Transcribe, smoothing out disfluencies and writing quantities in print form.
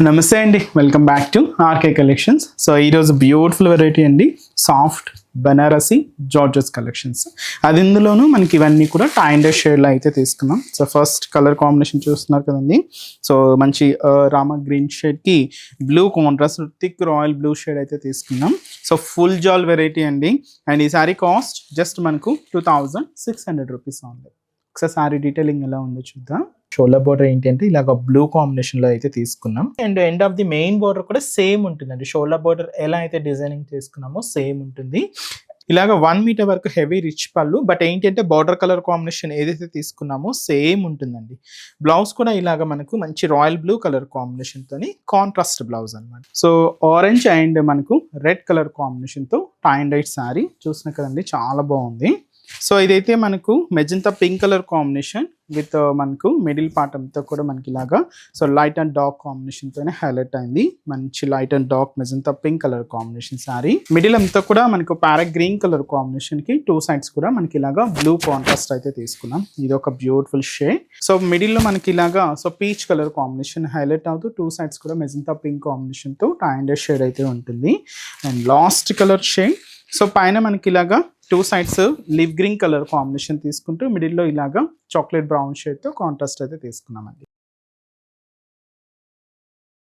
నమస్తే అండి, welcome back to RK collections. So ఈరోజు బ్యూటిఫుల్ వెరైటీ అండి, సాఫ్ట్ బనారసి జార్జెస్ కలెక్షన్స్. అది ఇందులోనూ మనకి ఇవన్నీ కూడా టైండర్ షేడ్లో అయితే తీసుకున్నాం. సో ఫస్ట్ కలర్ కాంబినేషన్ చూస్తున్నారు కదండి. సో మంచి రామ గ్రీన్ షేడ్కి blue contrast thick royal blue shade అయితే తీసుకున్నాం. సో ఫుల్ జాల్ వెరైటీ అండి. అండ్ ఈ సారీ కాస్ట్ జస్ట్ మనకు 2600 రూపీస్ ఉంది. ఒకసారి సారీ డీటెయిలింగ్ ఎలా ఉందో చూద్దాం. షోల్డర్ బోర్డర్ ఏంటి అంటే ఇలాగ బ్లూ కాంబినేషన్ లో అయితే తీసుకున్నాం. And end of the main border కూడా సేమ్ ఉంటుందండి. షోల్డర్ బోర్డర్ ఎలా అయితే డిజైనింగ్ చేసుకున్నామో సేమ్ ఉంటుంది. ఇలాగ 1 మీటర్ వరకు హెవీ రిచ్ పళ్ళు, బట్ ఏంటంటే బార్డర్ కలర్ కాంబినేషన్ ఏదైతే తీసుకున్నామో సేమ్ ఉంటుందండి. బ్లౌజ్ కూడా ఇలాగ మనకు మంచి రాయల్ బ్లూ కలర్ కాంబినేషన్ తోని కాంట్రాస్ట్ బ్లౌజ్ అనమాట. సో ఆరెంజ్ అండ్ మనకు రెడ్ కలర్ కాంబినేషన్ తో టైన్ డైట్ సారీ చూసిన కదండి, చాలా బాగుంది. సో ఇదైతే మనకు magenta pink colour combination with మనకు మిడిల్ పార్ట్ అంతా కూడా మనకి ఇలాగా so light and dark combination తోనే హైలైట్ అయింది. మంచి light and dark magenta pink colour combination sorry. Middle అంతా కూడా మనకు ప్యారెట్ గ్రీన్ కలర్ కాంబినేషన్ కి 2 సైడ్స్ కూడా మనకి ఇలాగా బ్లూ కాంట్రాస్ట్ అయితే తీసుకున్నాం. ఇది ఒక బ్యూటిఫుల్ షేడ్. సో మిడిల్ లో మనకి ఇలాగా so peach colour combination highlight అవుతూ 2 సైడ్స్ కూడా మెజంతా పింక్ కాంబినేషన్ తో టైండర్ షేడ్ అయితే ఉంటుంది. And last colour shade. So పైన మనకి ఇలాగా 2 sides live green colour combination తీసుకుంటూ మిడిల్లో ఇలాగా చాక్లెట్ బ్రౌన్ షేడ్ తో కాంట్రాస్ట్ అయితే తీసుకున్నామండి.